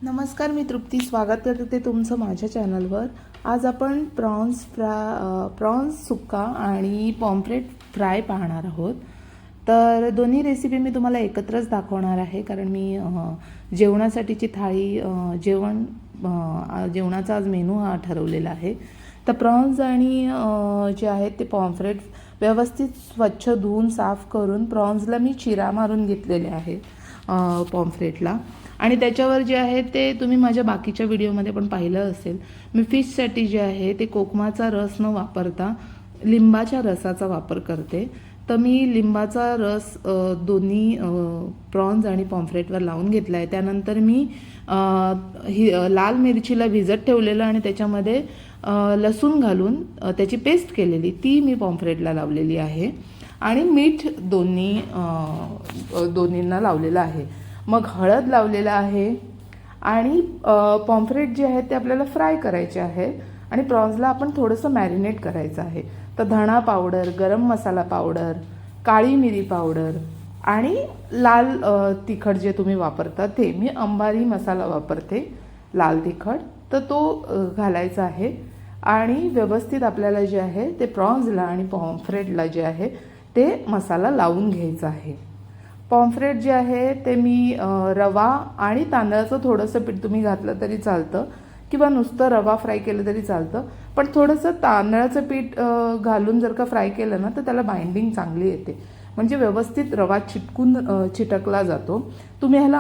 नमस्कार, मी तृप्ती स्वागत करते तुमचं माझ्या चॅनलवर। आज आपण प्रॉन्स सुक्का आणि पॉम्फ्रेट फ्राय पाहणार आहोत। तर दोन्ही रेसिपी मी तुम्हाला एकत्रच दाखवणार आहे, कारण मी जेवणासाठीची थाळी जेवणाचा आज मेनू हा ठरवलेला आहे। तर प्रॉन्स आणि जे आहेत ते पॉम्फ्रेट व्यवस्थित स्वच्छ धुवून साफ करून प्रॉन्सला मी चिरा मारून घेतलेले आहे पॉम्फ्रेटला। आणि त्याच्यावर जे आहे ते तुम्ही माझ्या बाकीच्या व्हिडिओमध्ये पण पाहिलं असेल। मी फिशसाठी जे आहे ते कोकमाचा रस न वापरता लिंबाच्या रसाचा वापर करते। तर मी लिंबाचा रस दोन्ही प्रॉन्स आणि पॉम्फ्रेटवर लावून घेतला आहे। त्यानंतर मी लाल मिरचीला भिजत ठेवलेलं आणि त्याच्यामध्ये लसूण घालून त्याची पेस्ट केलेली ती मी पॉम्फ्रेटला लावलेली आहे। आणि मीठ दोन्हींना लावलेलं आहे। मग हळद लावलेला आहे आणि पॉम्फ्रेट जे आहे ते आपल्याला फ्राय करायचे आहे आणि प्रॉन्सला आपण थोडंसं मॅरिनेट करायचं आहे। तर धणा पावडर, गरम मसाला पावडर, काळी मिरी पावडर आणि लाल तिखट जे तुम्ही वापरता ते मी अंबारी मसाला वापरते, लाल तिखट, तर तो घालायचा आहे। आणि व्यवस्थित आपल्याला जे आहे ते प्रॉन्सला आणि पॉम्फ्रेटला जे आहे ते मसाला लावून घ्यायचा आहे। पॉम्फ्रेट जे आहे ते मी रवा आणि तांदळाचं थोडंसं पीठ तुम्ही घातलं तरी चालतं किंवा नुसतं रवा फ्राय केलं तरी चालतं, पण थोडंसं तांदळाचं पीठ घालून जर का फ्राय केलं ना तर त्याला बाइंडिंग चांगली येते, म्हणजे व्यवस्थित रवा चिटकला जातो। तुम्ही ह्याला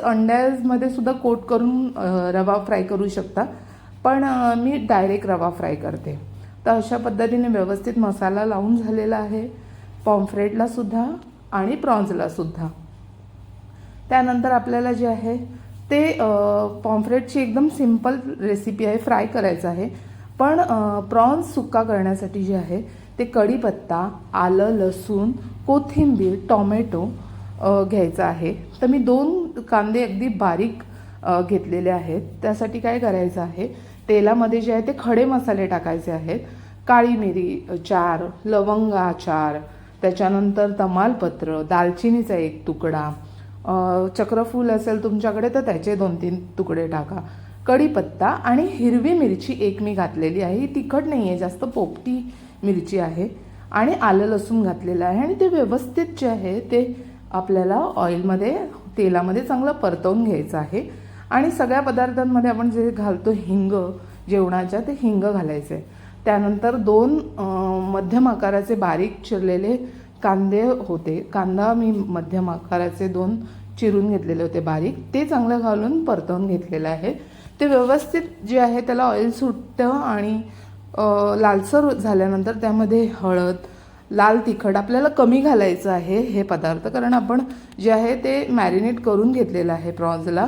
अंड्यामध्ये सुद्धा कोट करून रवा फ्राय करू शकता, पण मी डायरेक्ट रवा फ्राय करते। तर अशा पद्धतीने व्यवस्थित मसाला लावून झालेला आहे पॉम्फ्रेटला सुद्धा आणि प्रॉन्सला सुद्धा। त्यानंतर आपल्याला जे आहे ते पॉम्फ्रेटची एकदम सिंपल रेसिपी आहे, फ्राय करायचं आहे। पण प्रॉन्स सुक्का करण्यासाठी जे आहे ते कढीपत्ता, आलं, लसूण, कोथिंबीर, टोमॅटो घ्यायचं आहे। तर मी 2 कांदे अगदी बारीक घेतलेले आहेत। त्यासाठी काय करायचं आहे, तेलामध्ये जे आहे ते खडे मसाले टाकायचे आहेत। काळी मिरी 4, लवंगा 4, त्याच्यानंतर तमालपत्र, दालचिनीचा 1 तुकडा, चक्रफूल असेल तुमच्याकडे तर त्याचे 2-3 तुकडे टाका, कढीपत्ता आणि हिरवी मिरची 1 मी घातलेली आहे। ही तिखट नाही आहे, जास्त पोपटी मिरची आहे। आणि आलं लसूण घातलेलं आहे आणि ते व्यवस्थित जे आहे ते आपल्याला तेलामध्ये चांगलं परतवून घ्यायचं आहे। आणि सगळ्या पदार्थांमध्ये आपण जे घालतो हिंग जेवणाच्या, ते हिंग घालायचं आहे। त्यानंतर 2 मध्यम आकाराचे बारीक चिरलेले कांदे होते, कांदा मी मध्यम आकाराचे 2 चिरून घेतलेले होते बारीक, ते चांगलं घालून परतवून घेतलेलं आहे। ते व्यवस्थित जे आहे त्याला ऑइल सुटतं आणि लालसर झाल्यानंतर त्यामध्ये हळद, लाल तिखट आपल्याला कमी घालायचं आहे हे पदार्थ, कारण आपण जे आहे ते मॅरिनेट करून घेतलेलं आहे प्रॉन्सला।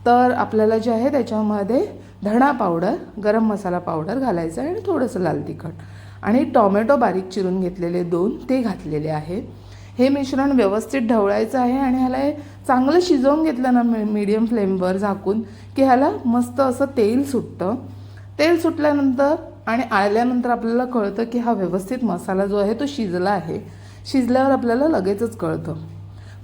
तर आपल्याला जे आहे त्याच्यामध्ये धणा पावडर, गरम मसाला पावडर घालायचं आहे आणि थोडंसं लाल तिखट आणि टोमॅटो बारीक चिरून घेतलेले 2 ते घातलेले आहे। हे मिश्रण व्यवस्थित ढवळायचं आहे आणि ह्याला चांगलं शिजवून घेतलं ना मीडियम फ्लेमवर झाकून की ह्याला मस्त असं तेल सुटतं। तेल सुटल्यानंतर आणि आल्यानंतर आपल्याला कळतं की हा व्यवस्थित मसाला जो आहे तो शिजला आहे। शिजल्यावर आपल्याला लगेचच कळतं।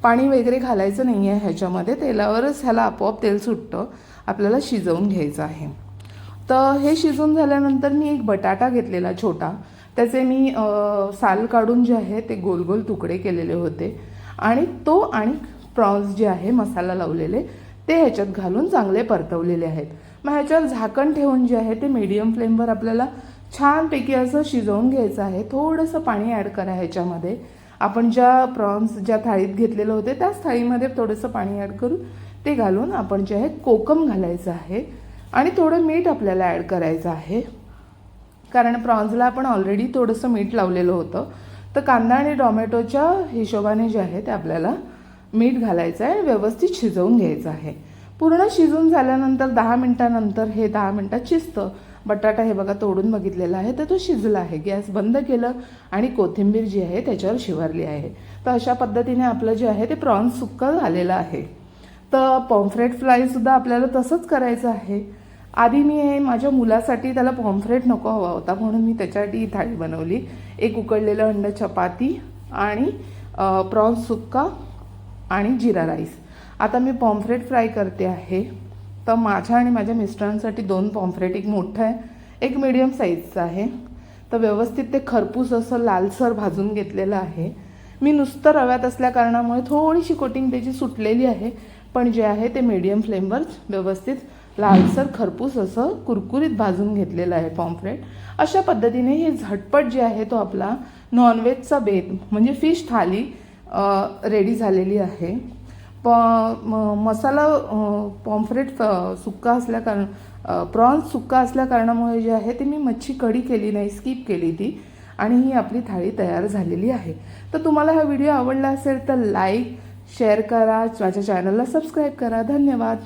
पाणी वगैरे घालायचं नाही आहे ह्याच्यामध्ये, तेलावरच ह्याला आपोआप तेल सुटतं। आपल्याला शिजवून घ्यायचं आहे। तर हे शिजून झाल्यानंतर मी 1 बटाटा घेतलेला छोटा, त्याचे मी साल काढून जे आहे ते गोल गोल तुकडे केलेले होते आणि तो आणि प्रॉन्स जे आहे मसाला लावलेले ते ह्याच्यात घालून चांगले परतवलेले आहेत। मग ह्याच्यावर झाकण ठेवून जे आहे ते मीडियम फ्लेमवर आपल्याला छानपैकी असं शिजवून घ्यायचं आहे। थोडंसं पाणी ॲड करा ह्याच्यामध्ये, आपण ज्या थाळीत घेतलेलं होते त्याच थाळीमध्ये थोडंसं पाणी ॲड करून ते घालून आपण जे आहे कोकम घालायचं आहे आणि थोडं मीठ आपल्याला ॲड करायचं आहे, कारण प्रॉन्सला आपण ऑलरेडी थोडंसं मीठ लावलेलं होतं। तर कांदा आणि टोमॅटोच्या हिशोबाने जे आहे ते आपल्याला मीठ घालायचं आहे, व्यवस्थित शिजवून घ्यायचं आहे। पूर्ण शिजून झाल्यानंतर 10 मिनिटानंतर हे 10 मिनिटात शिजतं। बटाटा हे बघा तोडून बघितलेला आहे तर तो शिजला आहे। गॅस बंद केलं आणि कोथिंबीर जी आहे त्याच्यावर शिवरली आहे। तर अशा पद्धतीने आपलं जे आहे ते प्रॉन्स सुक्कं झालेलं आहे। तर पॉम्फ्रेट फ्रायसुद्धा आपल्याला तसंच करायचं आहे। आधी मी माझ्या मुलासाठी त्याला पॉम्फ्रेट नको हवा होता म्हणून मी त्याच्यासाठी ही थाळी बनवली। 1 उकडलेलं अंड, चपाती आणि प्रॉन्स सुक्का आणि जिरा राईस। आता मी पॉम्फ्रेट फ्राय करते आहे। तर माझ्या आणि माझ्या मिस्टरांसाठी 2 पॉम्फ्रेट, एक मोठं आहे एक मीडियम साईजचं आहे. तर व्यवस्थित ते खरपूस असं लालसर भाजून घेतलेलं आहे. मी नुसतं रव्यात असल्या कारणामुळे थोडीशी कोटिंग त्याची सुटलेली आहे, पण जे आहे ते मीडियम फ्लेमवर व्यवस्थित लालसर खरपूस असं कुरकुरीत भाजून घेतलेलं आहे पॉम्फ्रेट. अशा पद्धतीने हे झटपट जे आहे तो आपला नॉनव्हेजचा बेत म्हणजे फिश थाली रेडी झालेली आहे. मसाला पॉम्फ्रेट सुक्का असल्या कारण प्रॉन्स सुक्का असल्या कारणामुळे जे आहे ते मी मच्छी कढी केली नाही, स्किप केली ती, आणि ही आपली थाळी तयार झालेली आहे. तर तुम्हाला हा व्हिडिओ आवडला असेल तर लाईक शेअर करा, माझ्या चॅनलला सबस्क्राईब करा. धन्यवाद.